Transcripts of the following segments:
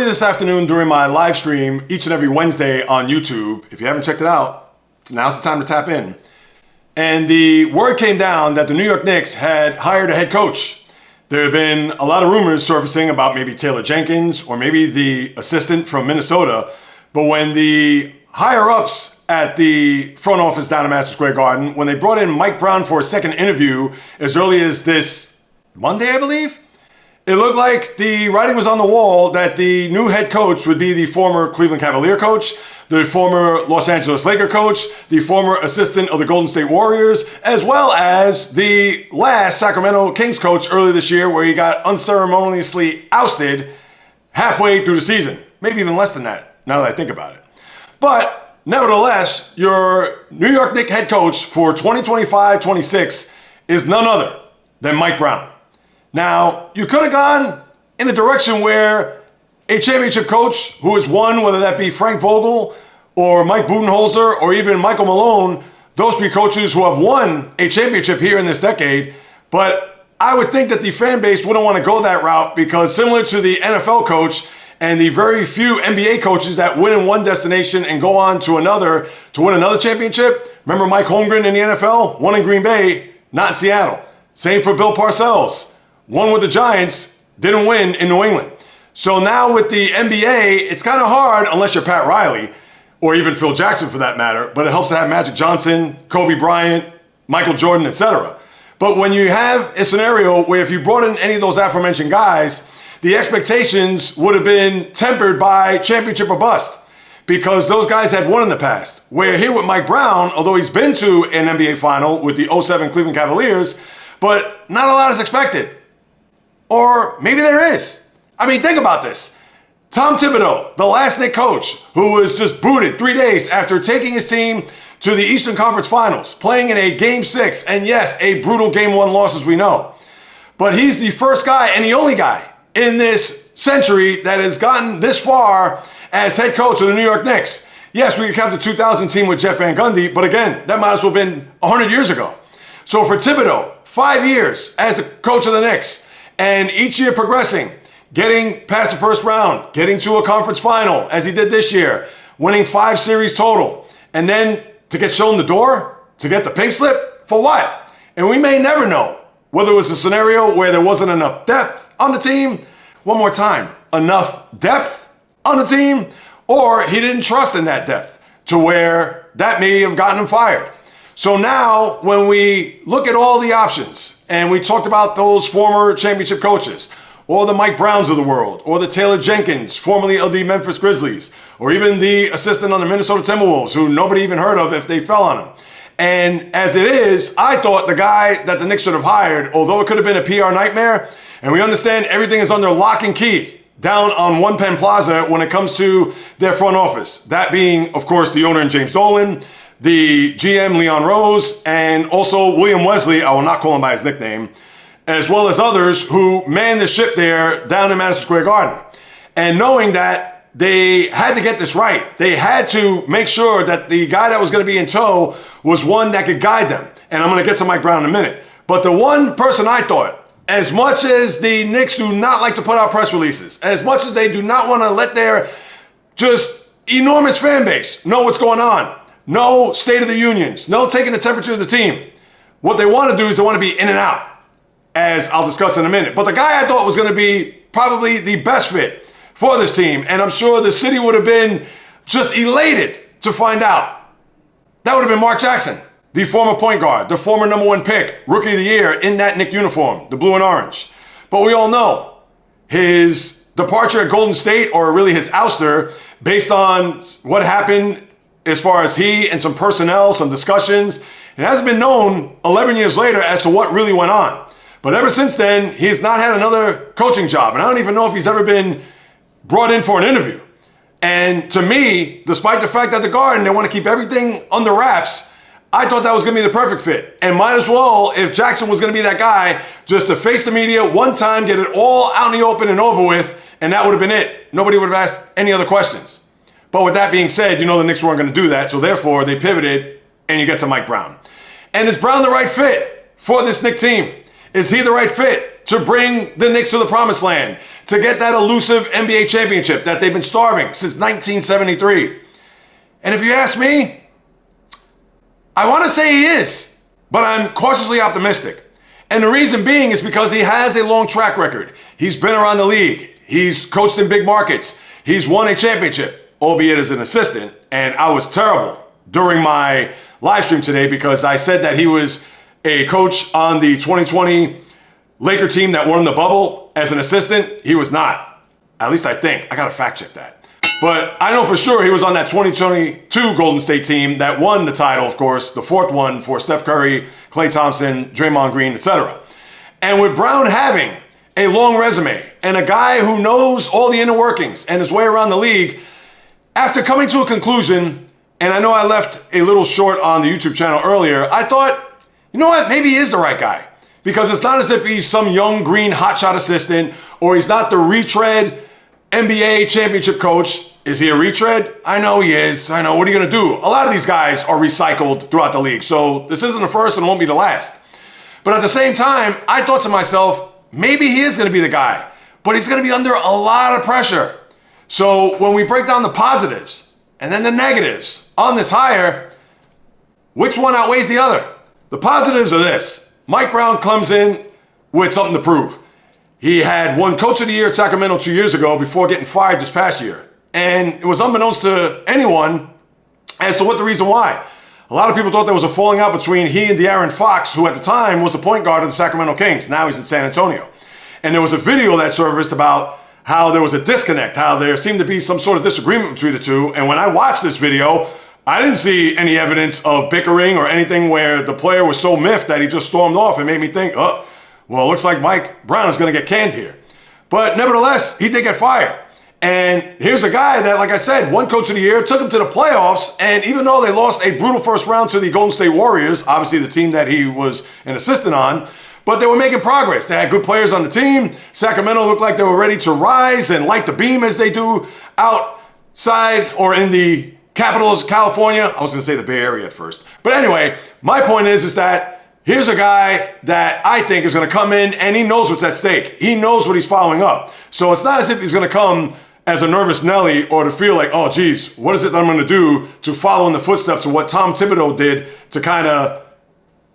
this afternoon during my live stream each and every Wednesday on YouTube. If you haven't checked it out, now's the time to tap in. And the word came down that the New York Knicks had hired a head coach. There have been a lot of rumors surfacing about maybe Taylor Jenkins or maybe the assistant from Minnesota. But when the higher-ups at the front office down in Madison Square Garden, when they brought in Mike Brown for a second interview as early as this Monday, I believe, it looked like the writing was on the wall that the new head coach would be the former Cleveland Cavalier coach, the former Los Angeles Laker coach, the former assistant of the Golden State Warriors, as well as the last Sacramento Kings coach earlier this year where he got unceremoniously ousted halfway through the season. Maybe even less than that, now that I think about it. But nevertheless, your New York Knicks head coach for 2025-26 is none other than Mike Brown. Now, you could have gone in a direction where a championship coach who has won, whether that be Frank Vogel or Mike Budenholzer or even Michael Malone, those three coaches who have won a championship here in this decade. But I would think that the fan base wouldn't want to go that route because similar to the NFL coach and the very few NBA coaches that win in one destination and go on to another to win another championship. Remember Mike Holmgren in the NFL? Won in Green Bay, not in Seattle. Same for Bill Parcells. Won with the Giants, didn't win in New England. So now with the NBA, it's kind of hard, unless you're Pat Riley, or even Phil Jackson for that matter, but it helps to have Magic Johnson, Kobe Bryant, Michael Jordan, etc. But when you have a scenario where if you brought in any of those aforementioned guys, the expectations would have been tempered by championship or bust because those guys had won in the past. Where here with Mike Brown, although he's been to an NBA final with the 2007 Cleveland Cavaliers, but not a lot is expected. Or maybe there is. I mean, think about this. Tom Thibodeau, the last Knicks coach, who was just booted 3 days after taking his team to the Eastern Conference Finals, playing in a Game 6, and yes, a brutal Game 1 loss as we know. But he's the first guy and the only guy in this century that has gotten this far as head coach of the New York Knicks. Yes, we can count the 2000 team with Jeff Van Gundy, but again, that might as well have been 100 years ago. So for Thibodeau, 5 years as the coach of the Knicks, and each year progressing, getting past the first round, getting to a conference final, as he did this year, winning 5 series total, and then to get shown the door, to get the pink slip, for what? And we may never know whether it was a scenario where there wasn't enough depth on the team, one more time, enough depth on the team, or he didn't trust in that depth to where that may have gotten him fired. So now when we look at all the options, and we talked about those former championship coaches, or the Mike Browns of the world, or the Taylor Jenkins, formerly of the Memphis Grizzlies, or even the assistant on the Minnesota Timberwolves, who nobody even heard of if they fell on him. And as it is, I thought the guy that the Knicks should have hired, although it could have been a PR nightmare, and we understand everything is under lock and key down on One Penn Plaza when it comes to their front office. That being, of course, the owner in James Dolan, the GM Leon Rose, and also William Wesley, I will not call him by his nickname, as well as others who man the ship there down in Madison Square Garden. And knowing that they had to get this right, they had to make sure that the guy that was going to be in tow was one that could guide them. And I'm going to get to Mike Brown in a minute. But the one person I thought, as much as the Knicks do not like to put out press releases, as much as they do not want to let their just enormous fan base know what's going on, no State of the Unions, no taking the temperature of the team. What they want to do is they want to be in and out, as I'll discuss in a minute. But the guy I thought was going to be probably the best fit for this team, and I'm sure the city would have been just elated to find out, that would have been Mark Jackson, the former point guard, the former #1 pick, rookie of the year in that Knicks uniform, the blue and orange. But we all know his departure at Golden State, or really his ouster, based on what happened as far as he and some personnel, some discussions. It hasn't been known 11 years later as to what really went on. But ever since then, he's not had another coaching job. And I don't even know if he's ever been brought in for an interview. And to me, despite the fact that the Garden, they want to keep everything under wraps, I thought that was going to be the perfect fit. And might as well, if Jackson was going to be that guy, just to face the media one time, get it all out in the open and over with, and that would have been it. Nobody would have asked any other questions. But with that being said, you know the Knicks weren't going to do that, so therefore they pivoted, and you get to Mike Brown. And is Brown the right fit for this Knicks team? Is he the right fit to bring the Knicks to the promised land, to get that elusive NBA championship that they've been starving since 1973. And if you ask me, I want to say he is, but I'm cautiously optimistic. And the reason being is because he has a long track record. He's been around the league. He's coached in big markets. He's won a championship, albeit as an assistant. And I was terrible during my live stream today because I said that he was a coach on the 2020 Laker team that won the bubble as an assistant. He was not. At least I think. I got to fact check that. But I know for sure he was on that 2022 Golden State team that won the title, of course, the fourth one for Steph Curry, Klay Thompson, Draymond Green, etc. And with Brown having a long resume and a guy who knows all the inner workings and his way around the league, after coming to a conclusion, and I know I left a little short on the YouTube channel earlier, I thought, you know what, maybe he is the right guy. Because it's not as if he's some young green hotshot assistant or he's not the retread NBA championship coach. Is he a retread? I know he is. I know. What are you going to do? A lot of these guys are recycled throughout the league. So this isn't the first and it won't be the last. But at the same time, I thought to myself, maybe he is going to be the guy. But he's going to be under a lot of pressure. So when we break down the positives and then the negatives on this hire, which one outweighs the other? The positives are this. Mike Brown comes in with something to prove. He had won Coach of the Year at Sacramento 2 years ago before getting fired this past year. And it was unbeknownst to anyone as to what the reason why. A lot of people thought there was a falling out between he and De'Aaron Fox, who at the time was the point guard of the Sacramento Kings. Now he's in San Antonio. And there was a video that surfaced about how there was a disconnect, how there seemed to be some sort of disagreement between the two. And when I watched this video, I didn't see any evidence of bickering or anything where the player was so miffed that he just stormed off and made me think, oh, well, it looks like Mike Brown is going to get canned here. But nevertheless, he did get fired. And here's a guy that, like I said, won Coach of the Year, took him to the playoffs, and even though they lost a brutal first round to the Golden State Warriors, obviously the team that he was an assistant on, but they were making progress. They had good players on the team. Sacramento looked like they were ready to rise and light the beam as they do outside or in the capitals of California. I was going to say the Bay Area at first. But anyway, my point is that here's a guy that I think is going to come in and he knows what's at stake. He knows what he's following up. So it's not as if he's going to come as a nervous Nelly or to feel like, oh, geez, what is it that I'm going to do to follow in the footsteps of what Tom Thibodeau did to kind of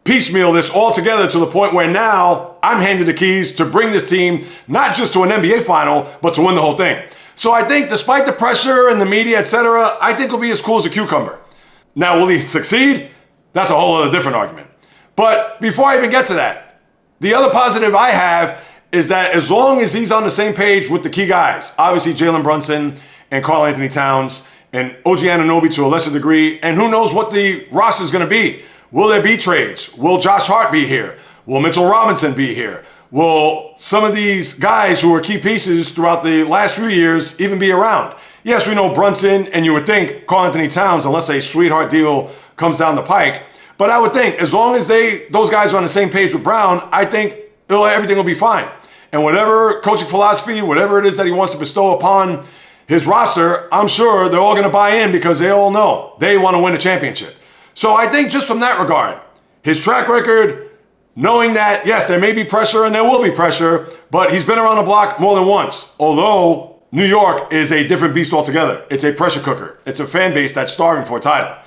piecemeal this all together to the point where now I'm handed the keys to bring this team not just to an NBA final, but to win the whole thing. So I think despite the pressure and the media, etc., I think he'll be as cool as a cucumber. Now, will he succeed? That's a whole other different argument. But before I even get to that, the other positive I have is that as long as he's on the same page with the key guys, obviously Jalen Brunson and Karl Anthony Towns and OG Anunoby to a lesser degree, and who knows what the roster is going to be. Will there be trades? Will Josh Hart be here? Will Mitchell Robinson be here? Will some of these guys who were key pieces throughout the last few years even be around? Yes, we know Brunson, and you would think Karl Anthony Towns, unless a sweetheart deal comes down the pike. But I would think as long as those guys are on the same page with Brown, I think everything will be fine. And whatever coaching philosophy, whatever it is that he wants to bestow upon his roster, I'm sure they're all going to buy in because they all know they want to win a championship. So I think just from that regard, his track record, knowing that, yes, there may be pressure and there will be pressure, but he's been around the block more than once. Although New York is a different beast altogether. It's a pressure cooker. It's a fan base that's starving for a title.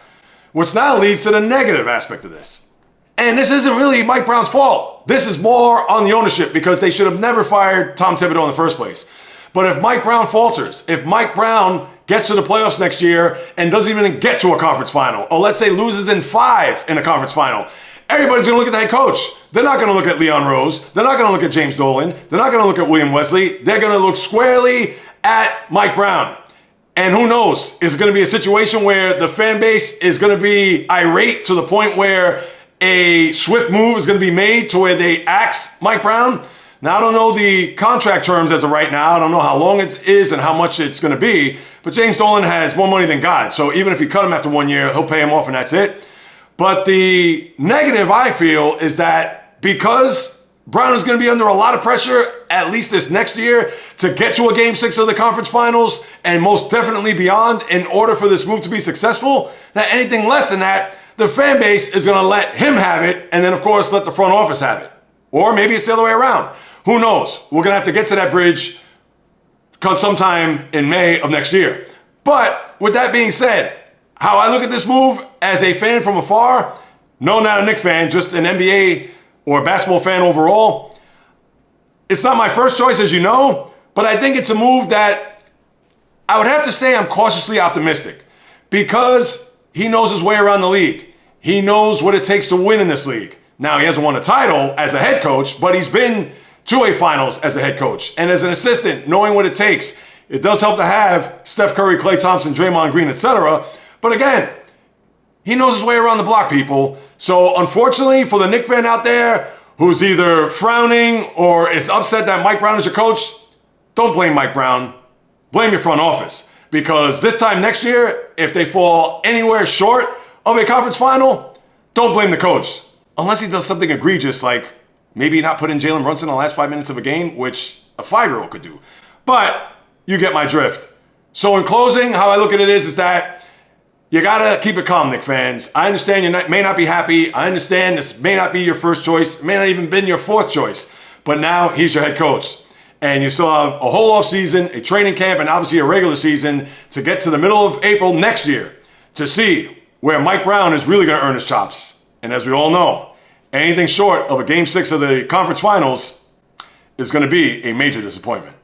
Which now leads to the negative aspect of this. And this isn't really Mike Brown's fault. This is more on the ownership because they should have never fired Tom Thibodeau in the first place. But if Mike Brown falters, if Mike Brown gets to the playoffs next year and doesn't even get to a conference final, or let's say loses in 5 in a conference final, everybody's going to look at the head coach. They're not going to look at Leon Rose. They're not going to look at James Dolan. They're not going to look at William Wesley. They're going to look squarely at Mike Brown. And who knows, is it going to be a situation where the fan base is going to be irate to the point where a swift move is going to be made to where they axe Mike Brown? Now, I don't know the contract terms as of right now. I don't know how long it is and how much it's going to be. But James Dolan has more money than God. So even if he cut him after 1 year, he'll pay him off and that's it. But the negative, I feel, is that because Brown is going to be under a lot of pressure, at least this next year, to get to a Game 6 of the conference finals and most definitely beyond in order for this move to be successful, that anything less than that, the fan base is going to let him have it and then, of course, let the front office have it. Or maybe it's the other way around. Who knows? We're going to have to get to that bridge come sometime in May of next year. But with that being said, how I look at this move as a fan from afar, no, not a Knicks fan, just an NBA or basketball fan overall, it's not my first choice, as you know, but I think it's a move that I would have to say I'm cautiously optimistic because he knows his way around the league. He knows what it takes to win in this league. Now, he hasn't won a title as a head coach, but he's been to a finals as a head coach. And as an assistant, knowing what it takes, it does help to have Steph Curry, Klay Thompson, Draymond Green, etc. But again, he knows his way around the block, people. So unfortunately, for the Knicks fan out there who's either frowning or is upset that Mike Brown is your coach, don't blame Mike Brown. Blame your front office. Because this time next year, if they fall anywhere short of a conference final, don't blame the coach. Unless he does something egregious like maybe not put in Jalen Brunson in the last 5 minutes of a game, which a 5-year-old could do. But you get my drift. So in closing, how I look at it is that you gotta keep it calm, Knicks fans. I understand you may not be happy. I understand this may not be your first choice. It may not even been your fourth choice. But now he's your head coach. And you still have a whole off season, a training camp, and obviously a regular season to get to the middle of April next year to see where Mike Brown is really gonna earn his chops. And as we all know, anything short of a Game 6 of the conference finals is going to be a major disappointment.